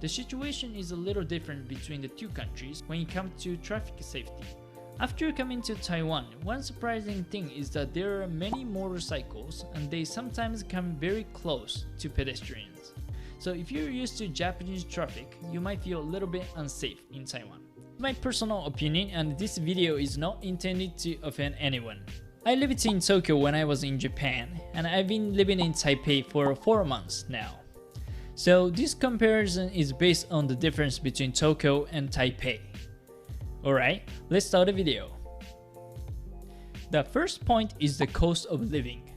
The situation is a little different between the two countries when it comes to traffic safety. After coming to Taiwan, one surprising thing is that there are many motorcycles and they sometimes come very close to pedestrians. So if you're used to Japanese traffic, you might feel a little bit unsafe in Taiwan. My personal opinion, and this video is not intended to offend anyone. I lived in Tokyo when I was in Japan, and I've been living in Taipei for 4 months now. So this comparison is based on the difference between Tokyo and Taipei. Alright, let's start the video. The first point is the cost of living.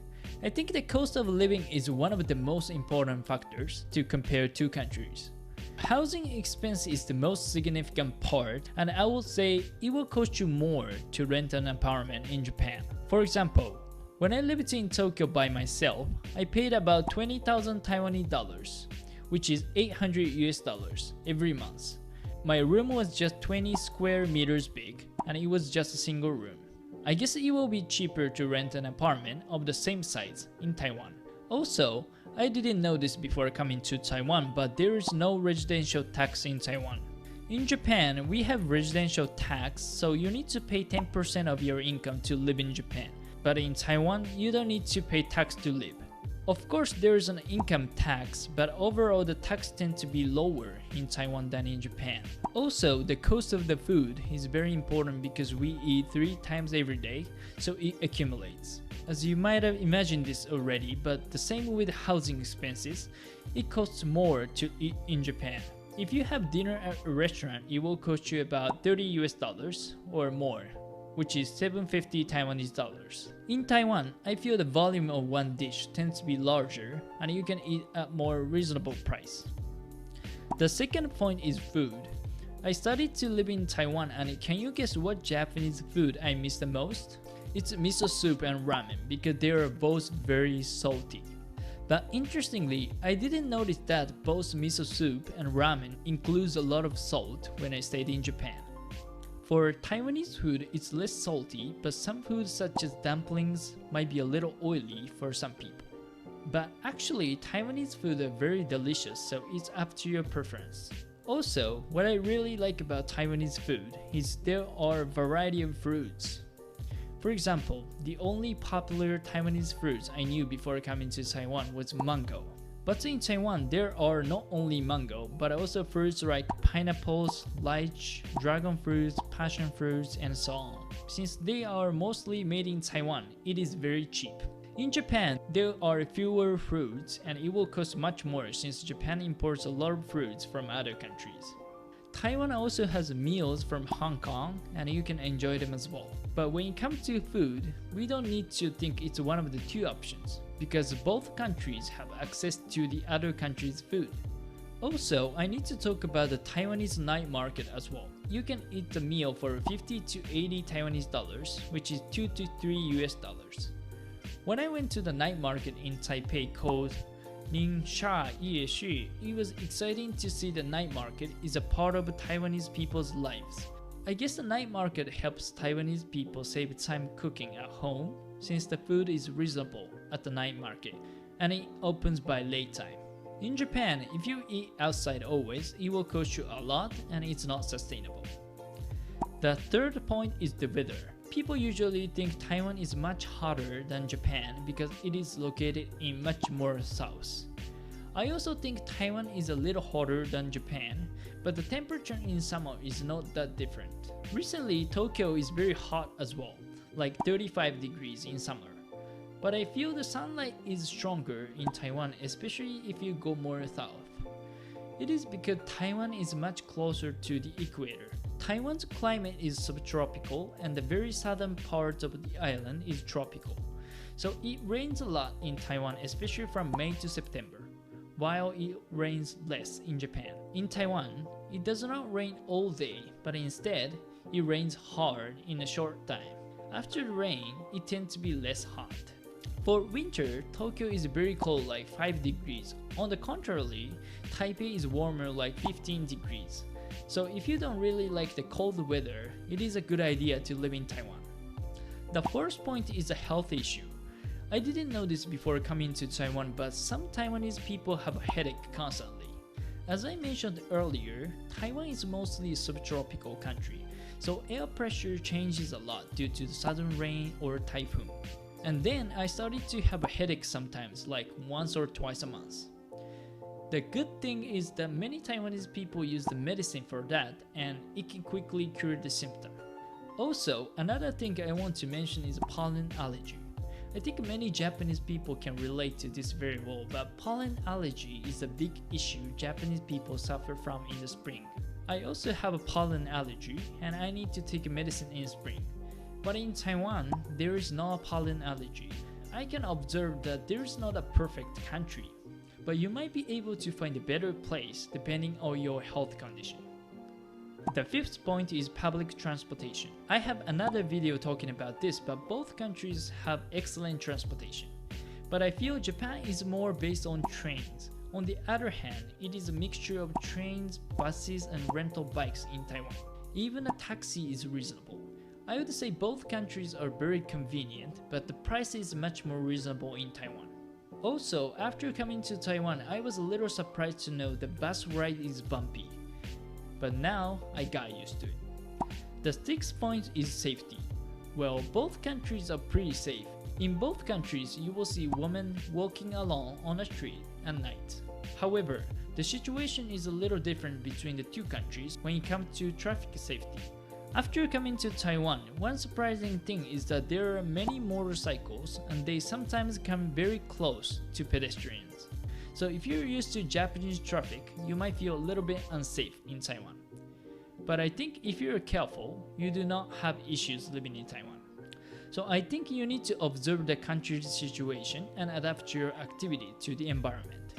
I think the cost of living is one of the most important factors to compare two countries. Housing expense is the most significant part, and I would say it will cost you more to rent an apartment in Japan. For example, when I lived in Tokyo by myself, I paid about 20,000 Taiwanese dollars, which is $800 every month. My room was just 20 square meters big, and it was just a single room. I guess it will be cheaper to rent an apartment of the same size in Taiwan. Also, I didn't know this before coming to Taiwan, but there is no residential tax in Taiwan. In Japan, we have residential tax, so you need to pay 10% of your income to live in Japan. But in Taiwan, you don't need to pay tax to live. Of course, there is an income tax, but overall the tax tends to be lower in Taiwan than in Japan. Also, the cost of the food is very important because we eat 3 times every day, so it accumulates. As you might have imagined this already, but the same with housing expenses, it costs more to eat in Japan. If you have dinner at a restaurant, it will cost you about $30 or more, which is 750 Taiwanese dollars. In Taiwan, I feel the volume of one dish tends to be larger and you can eat at more reasonable price. The second point is food. I started to live in Taiwan, and can you guess what Japanese food I miss the most? It's miso soup and ramen because they are both very salty. But interestingly, I didn't notice that both miso soup and ramen includes a lot of salt when I stayed in Japan. For Taiwanese food, it's less salty, but some foods such as dumplings might be a little oily for some people. But actually, Taiwanese food are very delicious, so it's up to your preference. Also, what I really like about Taiwanese food is there are a variety of fruits. For example, the only popular Taiwanese fruits I knew before coming to Taiwan was mango. But in Taiwan, there are not only mango, but also fruits like pineapples, lychee, dragon fruits, passion fruits, and so on. Since they are mostly made in Taiwan, it is very cheap. In Japan, there are fewer fruits, and it will cost much more since Japan imports a lot of fruits from other countries. Taiwan also has meals from Hong Kong, and you can enjoy them as well. But when it comes to food, we don't need to think it's one of the two options, because both countries have access to the other country's food. Also, I need to talk about the Taiwanese night market as well. You can eat the meal for 50 to 80 Taiwanese dollars, which is 2 to 3 US dollars. When I went to the night market in Taipei called Ningxia Yeshi, it was exciting to see the night market is a part of Taiwanese people's lives. I guess the night market helps Taiwanese people save time cooking at home since the food is reasonable at the night market and it opens by late time. In Japan, if you eat outside always, it will cost you a lot and it's not sustainable. The third point is the weather. People usually think Taiwan is much hotter than Japan because it is located in much more south. I also think Taiwan is a little hotter than Japan, but the temperature in summer is not that different. Recently, Tokyo is very hot as well, like 35 degrees in summer. But I feel the sunlight is stronger in Taiwan, especially if you go more south. It is because Taiwan is much closer to the equator. Taiwan's climate is subtropical and the very southern part of the island is tropical. So it rains a lot in Taiwan, especially from May to September, while it rains less in Japan. In Taiwan, it does not rain all day, but instead, it rains hard in a short time. After the rain, it tends to be less hot. For winter, Tokyo is very cold, like 5 degrees. On the contrary, Taipei is warmer, like 15 degrees. So if you don't really like the cold weather, it is a good idea to live in Taiwan. The first point is a health issue. I didn't know this before coming to Taiwan, but some Taiwanese people have a headache constantly. As I mentioned earlier, Taiwan is mostly a subtropical country, so air pressure changes a lot due to the sudden rain or typhoon. And then I started to have a headache sometimes, like once or twice a month. The good thing is that many Taiwanese people use the medicine for that, and it can quickly cure the symptom. Also, another thing I want to mention is pollen allergy. I think many Japanese people can relate to this very well, but pollen allergy is a big issue Japanese people suffer from in the spring. I also have a pollen allergy and I need to take medicine in spring. But in Taiwan, there is no pollen allergy. I can observe that there is not a perfect country, but you might be able to find a better place depending on your health condition. The fifth point is public transportation. I have another video talking about this, but both countries have excellent transportation. But I feel Japan is more based on trains. On the other hand, it is a mixture of trains, buses, and rental bikes in Taiwan. Even a taxi is reasonable. I would say both countries are very convenient, but the price is much more reasonable in Taiwan. Also, after coming to Taiwan, I was a little surprised to know the bus ride is bumpy. But now I got used to it. The sixth point is safety. Well, both countries are pretty safe. In both countries, you will see women walking alone on a street at night. However, the situation is a little different between the two countries when it comes to traffic safety. After coming to Taiwan, one surprising thing is that there are many motorcycles and they sometimes come very close to pedestrians. So if you're used to Japanese traffic, you might feel a little bit unsafe in Taiwan. But I think if you're careful, you do not have issues living in Taiwan. So I think you need to observe the country's situation and adapt your activity to the environment.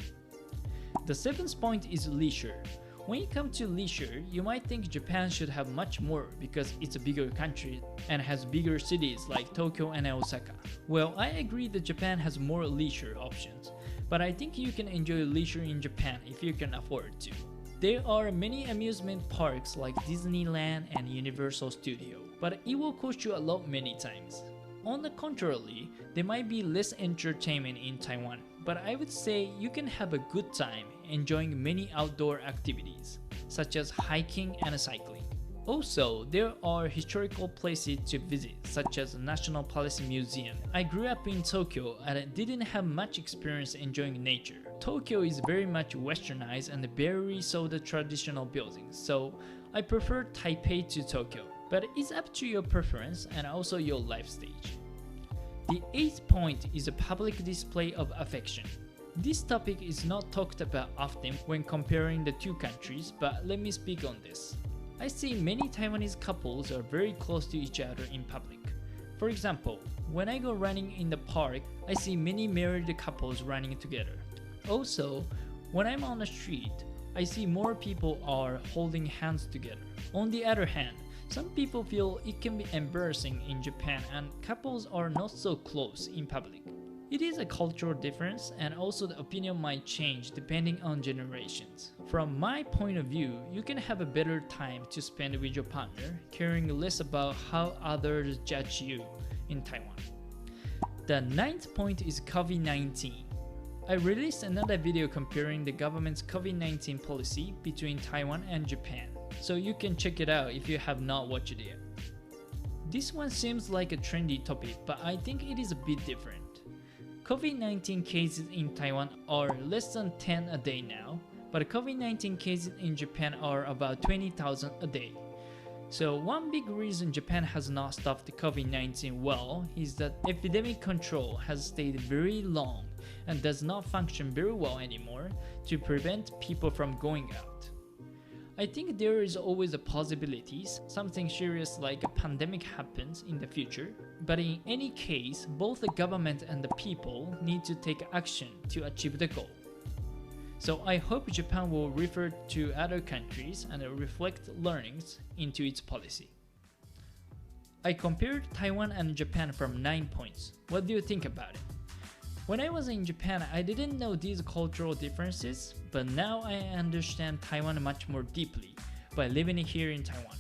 The seventh point is leisure. When it comes to leisure, you might think Japan should have much more because it's a bigger country and has bigger cities like Tokyo and Osaka. Well, I agree that Japan has more leisure options, but I think you can enjoy leisure in Japan if you can afford to. There are many amusement parks like Disneyland and Universal Studio, but it will cost you a lot many times. On the contrary, there might be less entertainment in Taiwan, but I would say you can have a good time enjoying many outdoor activities, such as hiking and cycling. Also, there are historical places to visit, such as the National Palace Museum. I grew up in Tokyo and didn't have much experience enjoying nature. Tokyo is very much westernized and barely saw the traditional buildings, so I prefer Taipei to Tokyo. But it's up to your preference and also your life stage. The eighth point is a public display of affection. This topic is not talked about often when comparing the two countries, but let me speak on this. I see many Taiwanese couples are very close to each other in public. For example, when I go running in the park, I see many married couples running together. Also, when I'm on the street, I see more people are holding hands together. On the other hand, some people feel it can be embarrassing in Japan and couples are not so close in public. It is a cultural difference and also the opinion might change depending on generations. From my point of view, you can have a better time to spend with your partner, caring less about how others judge you in Taiwan. The ninth point is COVID-19. I released another video comparing the government's COVID-19 policy between Taiwan and Japan, so you can check it out if you have not watched it yet. This one seems like a trendy topic, but I think it is a bit different. COVID-19 cases in Taiwan are less than 10 a day now, but COVID-19 cases in Japan are about 20,000 a day. So one big reason Japan has not stopped the COVID-19 well is that epidemic control has stayed very long and does not function very well anymore to prevent people from going out. I think there is always a possibility something serious like a pandemic happens in the future, but in any case, both the government and the people need to take action to achieve the goal. So I hope Japan will refer to other countries and reflect learnings into its policy. I compared Taiwan and Japan from 9 points. What do you think about it? When I was in Japan, I didn't know these cultural differences, but now I understand Taiwan much more deeply by living here in Taiwan.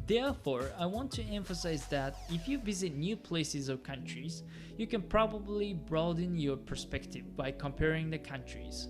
Therefore, I want to emphasize that if you visit new places or countries, you can probably broaden your perspective by comparing the countries.